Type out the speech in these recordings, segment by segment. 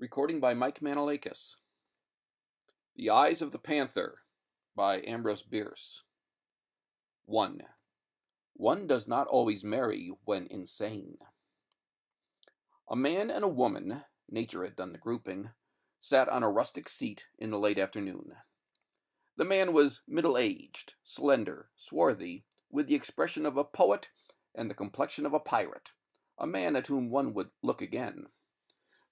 Recording by Mike Manalakis. The Eyes of the Panther by Ambrose Bierce. 1. One does not always marry when insane. A man and a woman, nature had done the grouping, sat on a rustic seat in the late afternoon. The man was middle-aged, slender, swarthy, with the expression of a poet and the complexion of a pirate, a man at whom one would look again.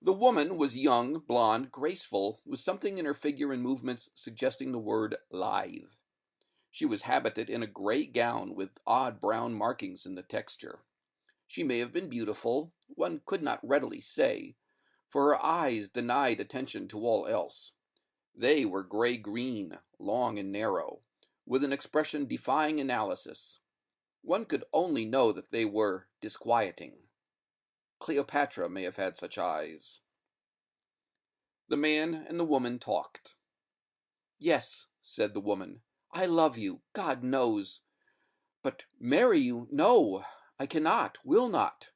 The woman was young, blonde, graceful, with something in her figure and movements suggesting the word lithe. She was habited in a gray gown with odd brown markings in the texture. She may have been beautiful, one could not readily say, for her eyes denied attention to all else. They were gray-green, long and narrow, with an expression defying analysis. One could only know that they were disquieting. Cleopatra may have had such eyes. The man and the woman talked. "Yes," said the woman, "I love you, God knows. But marry you, no, I cannot, will not."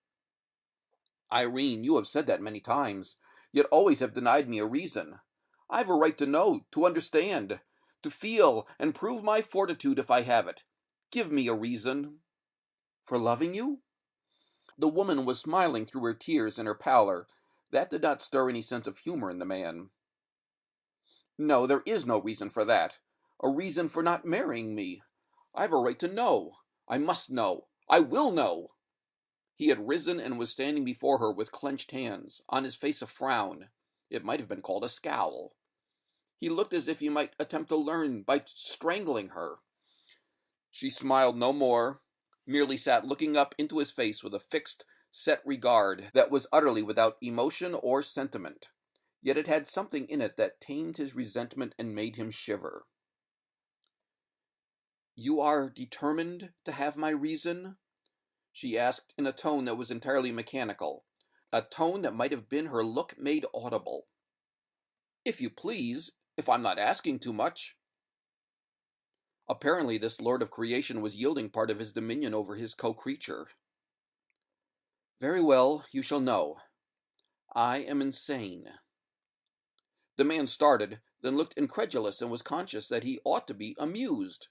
"Irene, you have said that many times, yet always have denied me a reason. I've a right to know, to understand, to feel, and prove my fortitude if I have it. Give me a reason." "For loving you?" The woman was smiling through her tears and her pallor. That did not stir any sense of humor in the man. "No, there is no reason for that. A reason for not marrying me. I've a right to know. I must know. I will know." He had risen and was standing before her with clenched hands, on his face a frown. It might have been called a scowl. He looked as if he might attempt to learn by strangling her. She smiled no more, merely sat looking up into his face with a fixed, set regard that was utterly without emotion or sentiment. Yet it had something in it that tamed his resentment and made him shiver. "You are determined to have my reason?" she asked in a tone that was entirely mechanical, a tone that might have been her look made audible. "If you please, if I'm not asking too much." Apparently this lord of creation was yielding part of his dominion over his co-creature. "Very well, you shall know. I am insane." The man started, then looked incredulous and was conscious that he ought to be amused.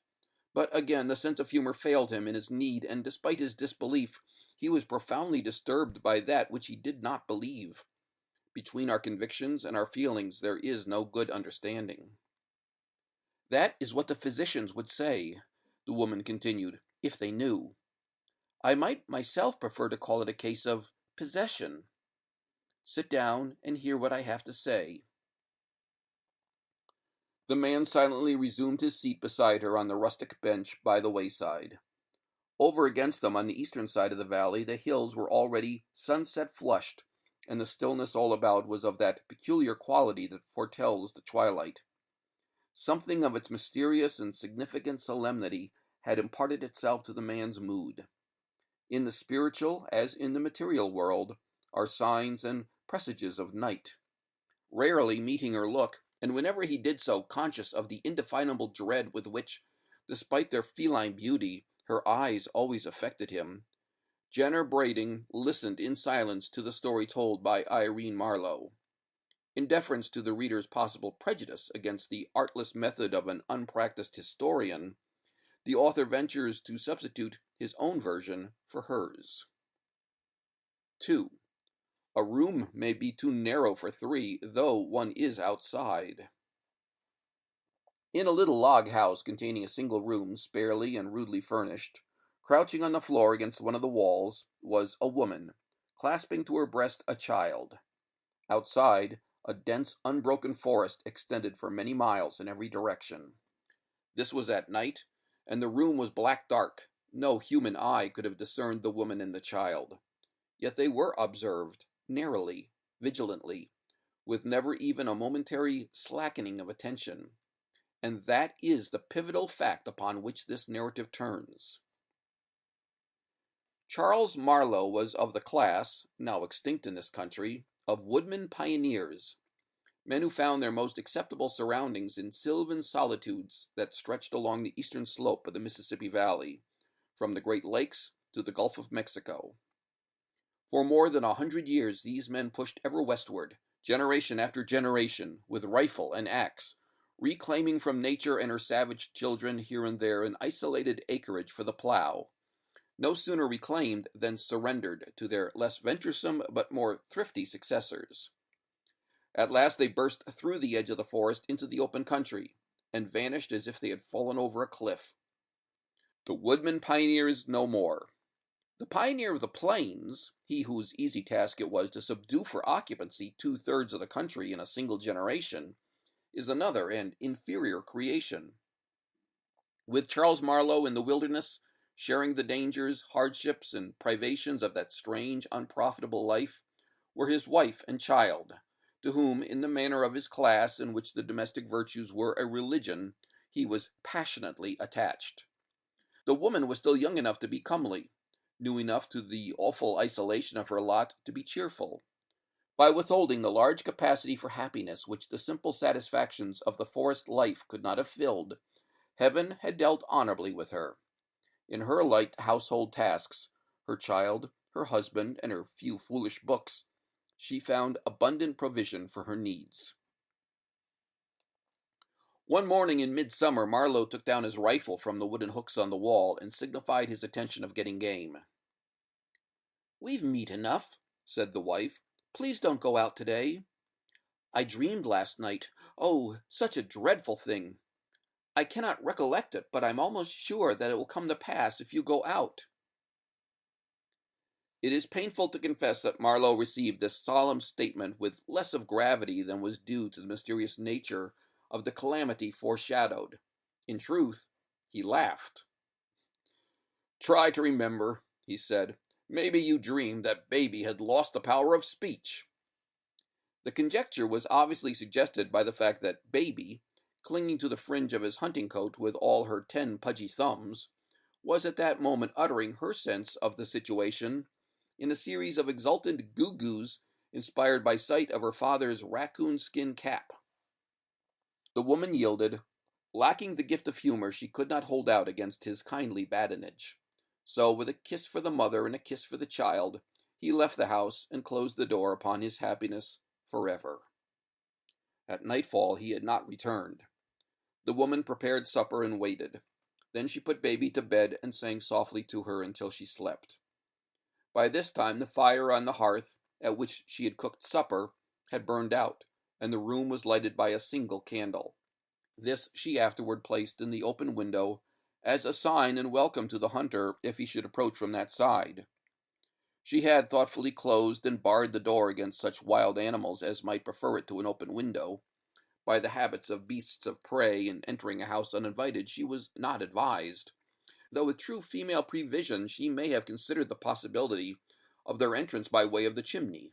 But again the sense of humor failed him in his need, and despite his disbelief, he was profoundly disturbed by that which he did not believe. Between our convictions and our feelings there is no good understanding. "That is what the physicians would say," the woman continued, "if they knew. I might myself prefer to call it a case of possession. Sit down and hear what I have to say." The man silently resumed his seat beside her on the rustic bench by the wayside. Over against them on the eastern side of the valley the hills were already sunset flushed, and the stillness all about was of that peculiar quality that foretells the twilight. Something of its mysterious and significant solemnity had imparted itself to the man's mood. In the spiritual, as in the material world, are signs and presages of night. Rarely meeting her look, and whenever he did so conscious of the indefinable dread with which, despite their feline beauty, her eyes always affected him, Jenner Brading listened in silence to the story told by Irene Marlowe. In deference to the reader's possible prejudice against the artless method of an unpracticed historian, the author ventures to substitute his own version for hers. 2. A room may be too narrow for three, though one is outside. In a little log house containing a single room, sparely and rudely furnished, crouching on the floor against one of the walls, was a woman, clasping to her breast a child. Outside, a dense, unbroken forest extended for many miles in every direction. This was at night, and the room was black dark. No human eye could have discerned the woman and the child. Yet they were observed, narrowly, vigilantly, with never even a momentary slackening of attention. And that is the pivotal fact upon which this narrative turns. Charles Marlowe was of the class, now extinct in this country, of woodmen pioneers, men who found their most acceptable surroundings in sylvan solitudes that stretched along the eastern slope of the Mississippi Valley, from the Great Lakes to the Gulf of Mexico. For more than 100 years these men pushed ever westward, generation after generation, with rifle and axe, reclaiming from nature and her savage children here and there an isolated acreage for the plow, no sooner reclaimed than surrendered to their less venturesome but more thrifty successors. At last they burst through the edge of the forest into the open country, and vanished as if they had fallen over a cliff. The woodman pioneers no more. The pioneer of the plains, he whose easy task it was to subdue for occupancy 2/3 of the country in a single generation, is another and inferior creation. With Charles Marlowe in the wilderness, sharing the dangers, hardships, and privations of that strange, unprofitable life, were his wife and child, to whom, in the manner of his class, in which the domestic virtues were a religion, he was passionately attached. The woman was still young enough to be comely, new enough to the awful isolation of her lot to be cheerful. By withholding the large capacity for happiness which the simple satisfactions of the forest life could not have filled, Heaven had dealt honorably with her. In her light household tasks, her child, her husband, and her few foolish books, she found abundant provision for her needs. One morning in midsummer, Marlowe took down his rifle from the wooden hooks on the wall and signified his intention of getting game. "We've meat enough," said the wife. "Please don't go out today. I dreamed last night. Oh, such a dreadful thing. I cannot recollect it, but I'm almost sure that it will come to pass if you go out." It is painful to confess that Marlowe received this solemn statement with less of gravity than was due to the mysterious nature of the calamity foreshadowed. In truth, he laughed. "Try to remember," he said. "Maybe you dreamed that baby had lost the power of speech." The conjecture was obviously suggested by the fact that baby, clinging to the fringe of his hunting coat with all her 10 pudgy thumbs, was at that moment uttering her sense of the situation in a series of exultant goo-goos inspired by sight of her father's raccoon skin cap. The woman yielded. Lacking the gift of humor, she could not hold out against his kindly badinage. So, with a kiss for the mother and a kiss for the child, he left the house and closed the door upon his happiness forever. At nightfall he had not returned. The woman prepared supper and waited. Then she put baby to bed and sang softly to her until she slept. By this time the fire on the hearth, at which she had cooked supper, had burned out, and the room was lighted by a single candle. This she afterward placed in the open window as a sign and welcome to the hunter if he should approach from that side. She had thoughtfully closed and barred the door against such wild animals as might prefer it to an open window. By the habits of beasts of prey in entering a house uninvited, she was not advised, though with true female prevision she may have considered the possibility of their entrance by way of the chimney.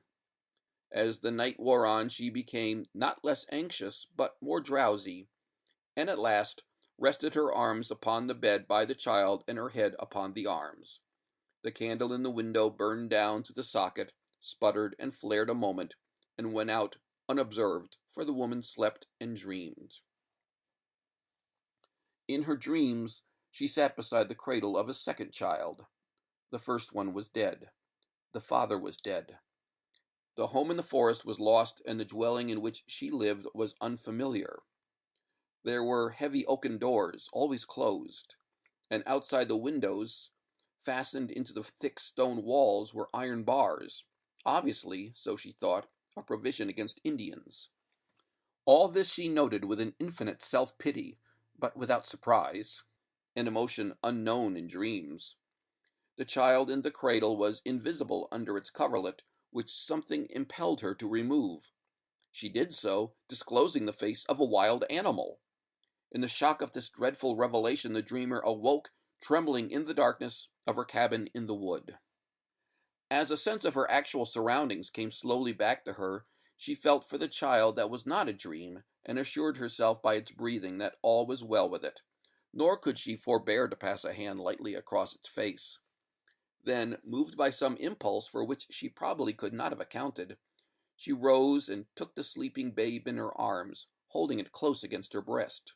As the night wore on, she became not less anxious, but more drowsy, and at last rested her arms upon the bed by the child and her head upon the arms. The candle in the window burned down to the socket, sputtered and flared a moment, and went out unobserved, for the woman slept and dreamed. In her dreams, she sat beside the cradle of a second child. The first one was dead. The father was dead. The home in the forest was lost, and the dwelling in which she lived was unfamiliar. There were heavy oaken doors, always closed, and outside the windows, fastened into the thick stone walls, were iron bars, obviously, so she thought, a provision against Indians. All this she noted with an infinite self-pity, but without surprise, an emotion unknown in dreams. The child in the cradle was invisible under its coverlet, which something impelled her to remove. She did so, disclosing the face of a wild animal. In the shock of this dreadful revelation, the dreamer awoke, trembling in the darkness of her cabin in the wood. As a sense of her actual surroundings came slowly back to her, she felt for the child that was not a dream, and assured herself by its breathing that all was well with it, nor could she forbear to pass a hand lightly across its face. Then, moved by some impulse for which she probably could not have accounted, she rose and took the sleeping babe in her arms, holding it close against her breast.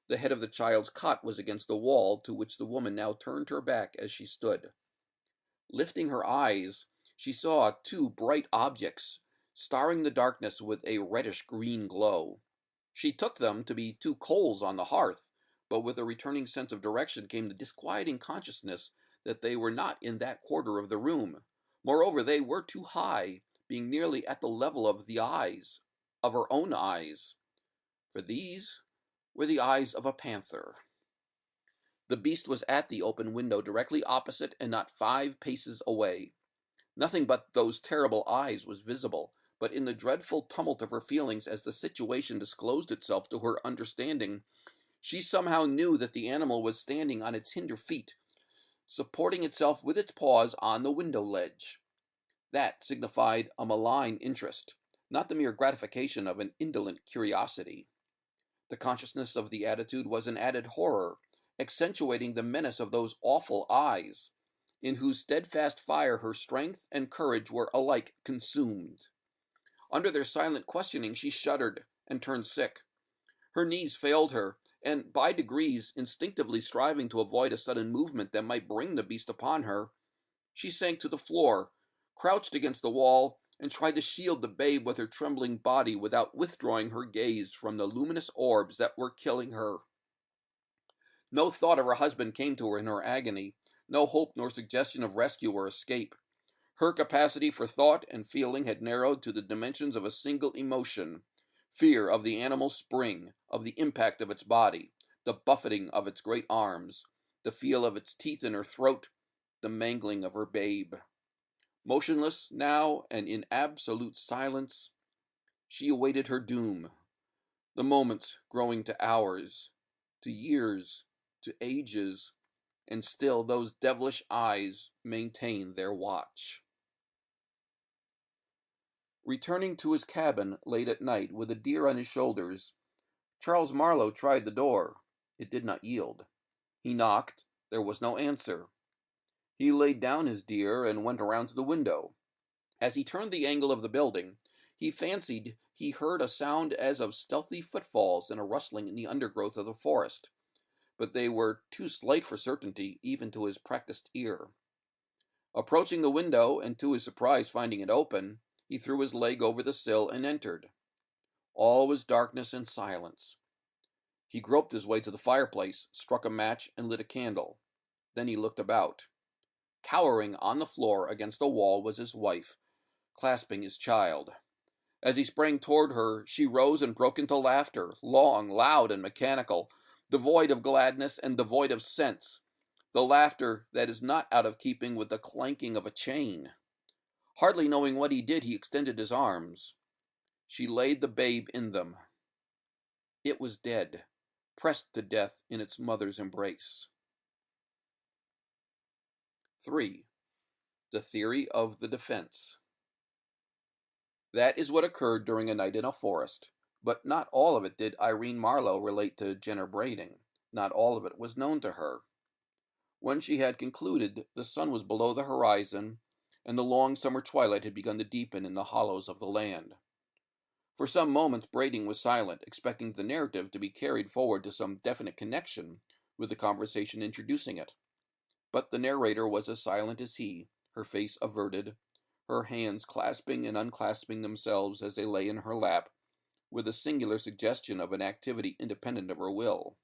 The head of the child's cot was against the wall, to which the woman now turned her back as she stood. Lifting her eyes, she saw two bright objects starring the darkness with a reddish-green glow. She took them to be two coals on the hearth, but with a returning sense of direction came the disquieting consciousness that they were not in that quarter of the room. Moreover, they were too high, being nearly at the level of the eyes, of her own eyes, for these were the eyes of a panther. The beast was at the open window directly opposite and not 5 paces away. Nothing but those terrible eyes was visible, but in the dreadful tumult of her feelings as the situation disclosed itself to her understanding, she somehow knew that the animal was standing on its hinder feet, supporting itself with its paws on the window ledge. That signified a malign interest, not the mere gratification of an indolent curiosity. The consciousness of the attitude was an added horror, accentuating the menace of those awful eyes, in whose steadfast fire her strength and courage were alike consumed. Under their silent questioning she shuddered and turned sick. Her knees failed her, and by degrees, instinctively striving to avoid a sudden movement that might bring the beast upon her, she sank to the floor, crouched against the wall, and tried to shield the babe with her trembling body without withdrawing her gaze from the luminous orbs that were killing her. No thought of her husband came to her in her agony, no hope nor suggestion of rescue or escape. Her capacity for thought and feeling had narrowed to the dimensions of a single emotion: fear of the animal's spring, of the impact of its body, the buffeting of its great arms, the feel of its teeth in her throat, the mangling of her babe. Motionless now and in absolute silence, she awaited her doom, the moments growing to hours, to years, to ages, and still those devilish eyes maintained their watch. Returning to his cabin late at night with a deer on his shoulders, Charles Marlowe tried the door. It did not yield. He knocked. There was no answer. He laid down his deer and went around to the window. As he turned the angle of the building, he fancied he heard a sound as of stealthy footfalls and a rustling in the undergrowth of the forest, but they were too slight for certainty even to his practiced ear. Approaching the window, and to his surprise finding it open, he threw his leg over the sill and entered. All was darkness and silence. He groped his way to the fireplace, struck a match, and lit a candle. Then he looked about. Cowering on the floor against the wall was his wife, clasping his child. As he sprang toward her, she rose and broke into laughter, long, loud, and mechanical, devoid of gladness and devoid of sense, the laughter that is not out of keeping with the clanking of a chain. Hardly knowing what he did, he extended his arms. She laid the babe in them. It was dead, pressed to death in its mother's embrace. 3. The theory of the defense. That is what occurred during a night in a forest, but not all of it did Irene Marlowe relate to Jenner Brading. Not all of it was known to her. When she had concluded, the sun was below the horizon, and the long summer twilight had begun to deepen in the hollows of the land. For some moments Brading was silent, expecting the narrative to be carried forward to some definite connection with the conversation introducing it. But the narrator was as silent as he, her face averted, her hands clasping and unclasping themselves as they lay in her lap, with a singular suggestion of an activity independent of her will.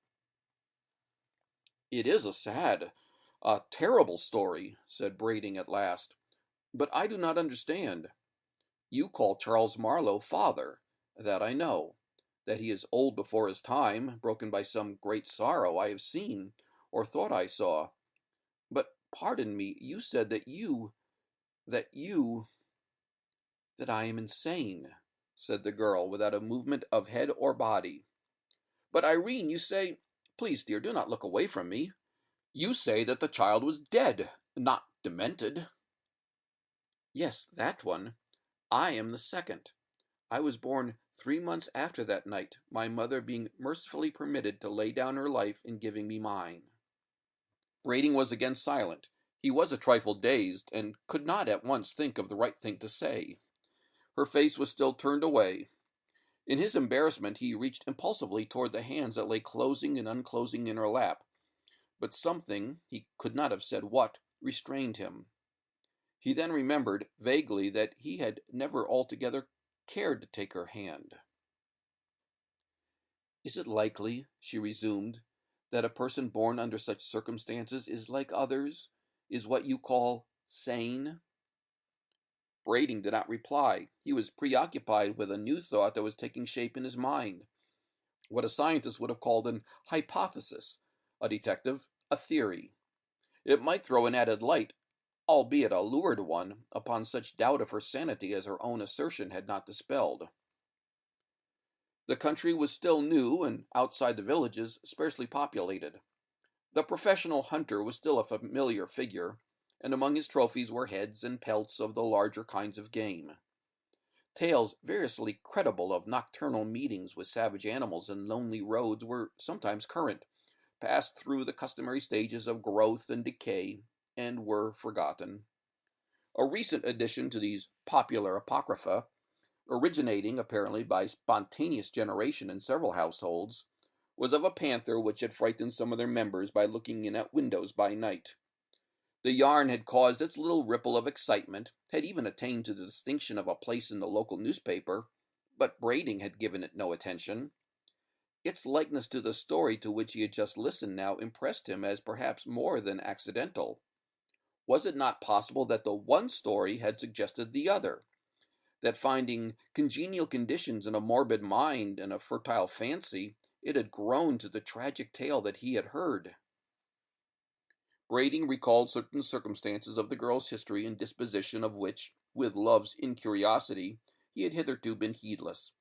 "It is a terrible story," said Brading at last, "but I do not understand. You call Charles Marlowe father. That I know. That he is old before his time, broken by some great sorrow, I have seen, or thought I saw. But, pardon me, you said that I am insane," said the girl, without a movement of head or body. "But, Irene, you say— Please, dear, do not look away from me. You say that the child was dead, not demented." "Yes, that one. I am the second. I was born 3 months after that night, my mother being mercifully permitted to lay down her life in giving me mine." Brading was again silent. He was a trifle dazed, and could not at once think of the right thing to say. Her face was still turned away. In his embarrassment he reached impulsively toward the hands that lay closing and unclosing in her lap, but something, he could not have said what, restrained him. He then remembered, vaguely, that he had never altogether cared to take her hand. "Is it likely," she resumed, "that a person born under such circumstances is like others, is what you call sane?" Brading did not reply. He was preoccupied with a new thought that was taking shape in his mind. What a scientist would have called an hypothesis, a detective, a theory. It might throw an added light, albeit a lurid one, upon such doubt of her sanity as her own assertion had not dispelled. The country was still new, and outside the villages, sparsely populated. The professional hunter was still a familiar figure, and among his trophies were heads and pelts of the larger kinds of game. Tales variously credible of nocturnal meetings with savage animals in lonely roads were sometimes current, passed through the customary stages of growth and decay, and were forgotten. A recent addition to these popular apocrypha, originating apparently by spontaneous generation in several households, was of a panther which had frightened some of their members by looking in at windows by night. The yarn had caused its little ripple of excitement, had even attained to the distinction of a place in the local newspaper, but Brading had given it no attention. Its likeness to the story to which he had just listened now impressed him as perhaps more than accidental. Was it not possible that the one story had suggested the other, that finding congenial conditions in a morbid mind and a fertile fancy, it had grown to the tragic tale that he had heard? Brading recalled certain circumstances of the girl's history and disposition of which, with love's incuriosity, he had hitherto been heedless,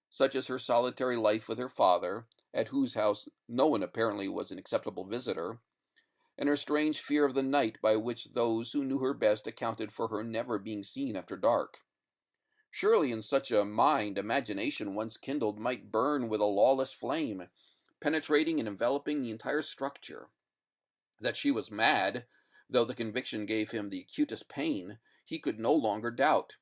such as her solitary life with her father, at whose house no one apparently was an acceptable visitor, and her strange fear of the night by which those who knew her best accounted for her never being seen after dark. Surely in such a mind imagination once kindled might burn with a lawless flame, penetrating and enveloping the entire structure. That she was mad, though the conviction gave him the acutest pain, he could no longer doubt.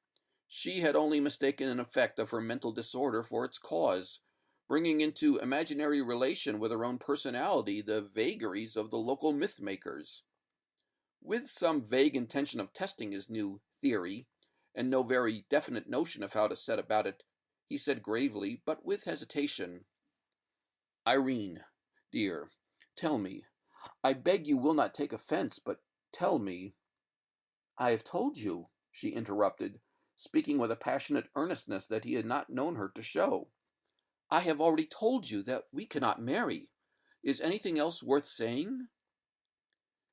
She had only mistaken an effect of her mental disorder for its cause, bringing into imaginary relation with her own personality the vagaries of the local myth makers. With some vague intention of testing his new theory, and no very definite notion of how to set about it, he said gravely, but with hesitation, "Irene, dear, tell me. I beg you will not take offense, but tell me." "I have told you," she interrupted, speaking with a passionate earnestness that he had not known her to show. "I have already told you that we cannot marry. Is anything else worth saying?"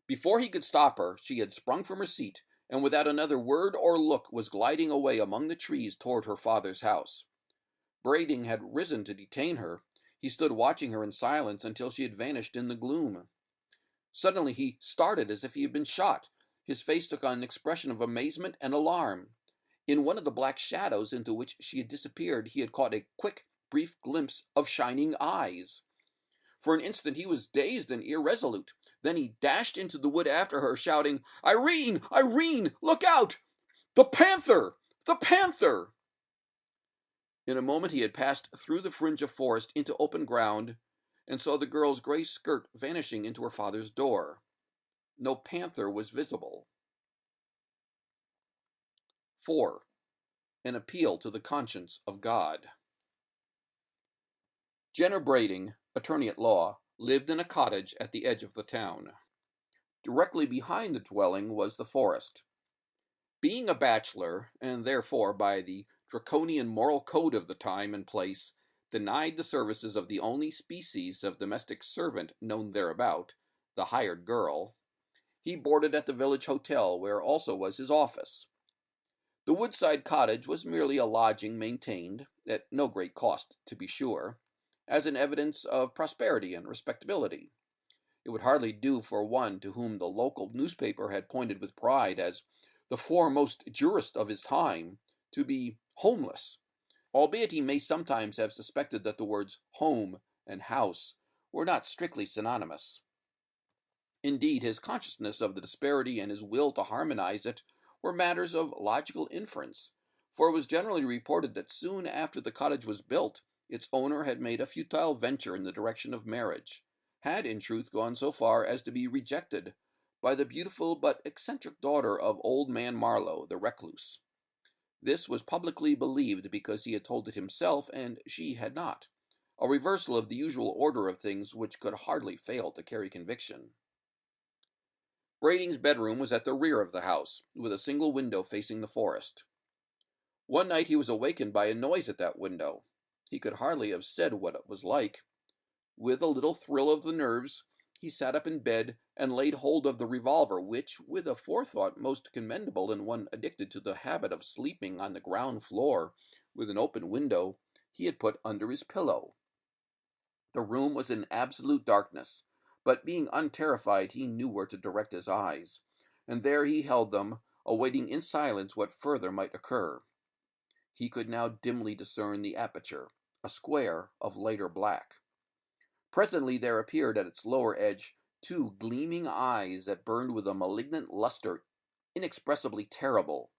Before he could stop her, she had sprung from her seat, and without another word or look was gliding away among the trees toward her father's house. Brading had risen to detain her. He stood watching her in silence until she had vanished in the gloom. Suddenly he started as if he had been shot. His face took on an expression of amazement and alarm. In one of the black shadows into which she had disappeared, he had caught a quick, brief glimpse of shining eyes. For an instant he was dazed and irresolute. Then he dashed into the wood after her, shouting, "Irene! Irene! Look out! The panther! The panther!" In a moment he had passed through the fringe of forest into open ground, and saw the girl's gray skirt vanishing into her father's door. No panther was visible. 4. An appeal to the conscience of God. Jenner Brading, attorney at law, lived in a cottage at the edge of the town. Directly behind the dwelling was the forest. Being a bachelor, and therefore by the draconian moral code of the time and place, denied the services of the only species of domestic servant known thereabout, the hired girl, he boarded at the village hotel, where also was his office. The woodside cottage was merely a lodging maintained, at no great cost to be sure, as an evidence of prosperity and respectability. It would hardly do for one to whom the local newspaper had pointed with pride as the foremost jurist of his time to be homeless, albeit he may sometimes have suspected that the words home and house were not strictly synonymous. Indeed, his consciousness of the disparity and his will to harmonize it were matters of logical inference, for it was generally reported that soon after the cottage was built, its owner had made a futile venture in the direction of marriage, had in truth gone so far as to be rejected by the beautiful but eccentric daughter of old man Marlowe, the recluse. This was publicly believed because he had told it himself and she had not, a reversal of the usual order of things which could hardly fail to carry conviction. Brading's bedroom was at the rear of the house, with a single window facing the forest. One night he was awakened by a noise at that window. He could hardly have said what it was like. With a little thrill of the nerves, he sat up in bed and laid hold of the revolver, which, with a forethought most commendable in one addicted to the habit of sleeping on the ground floor with an open window, he had put under his pillow. The room was in absolute darkness, but being unterrified, he knew where to direct his eyes, and there he held them, awaiting in silence what further might occur. He could now dimly discern the aperture, a square of lighter black. Presently there appeared at its lower edge two gleaming eyes that burned with a malignant luster inexpressibly terrible.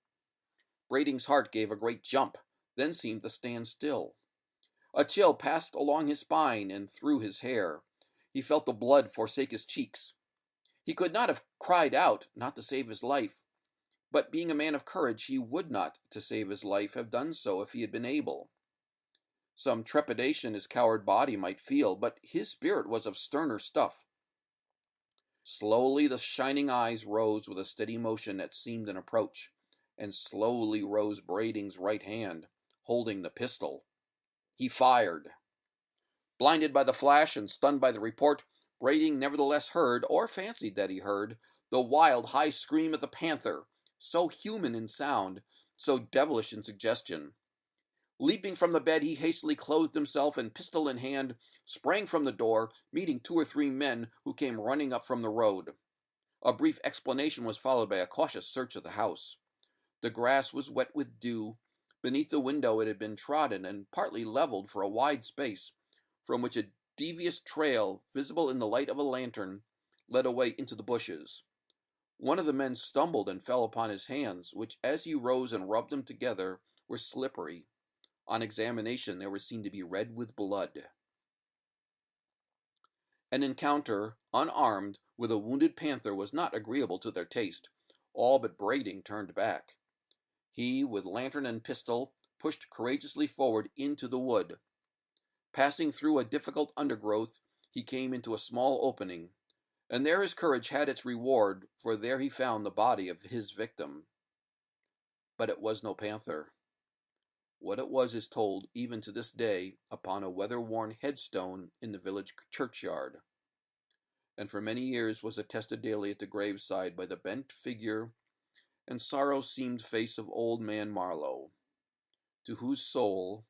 Brading's heart gave a great jump, then seemed to stand still. A chill passed along his spine and through his hair. He felt the blood forsake his cheeks. He could not have cried out, not to save his life, but being a man of courage, he would not, to save his life, have done so if he had been able. Some trepidation his coward body might feel, but his spirit was of sterner stuff. Slowly the shining eyes rose with a steady motion that seemed an approach, and slowly rose Brading's right hand, holding the pistol. He fired. Blinded by the flash and stunned by the report, Brading nevertheless heard, or fancied that he heard, the wild, high scream of the panther, so human in sound, so devilish in suggestion. Leaping from the bed, he hastily clothed himself and, pistol in hand, sprang from the door, meeting 2 or 3 men who came running up from the road. A brief explanation was followed by a cautious search of the house. The grass was wet with dew. Beneath the window it had been trodden and partly leveled for a wide space, from which a devious trail, visible in the light of a lantern, led away into the bushes. One of the men stumbled and fell upon his hands, which, as he rose and rubbed them together, were slippery. On examination, they were seen to be red with blood. An encounter, unarmed, with a wounded panther was not agreeable to their taste. All but Brading turned back. He, with lantern and pistol, pushed courageously forward into the wood. Passing through a difficult undergrowth, he came into a small opening, and there his courage had its reward, for there he found the body of his victim. But it was no panther. What it was is told, even to this day, upon a weather-worn headstone in the village churchyard, and for many years was attested daily at the graveside by the bent figure and sorrow-seamed face of old man Marlowe, to whose soul,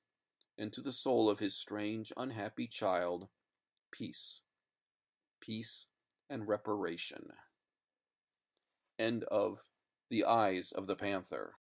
and to the soul of his strange, unhappy child, peace, peace and reparation. End of The Eyes of the Panther.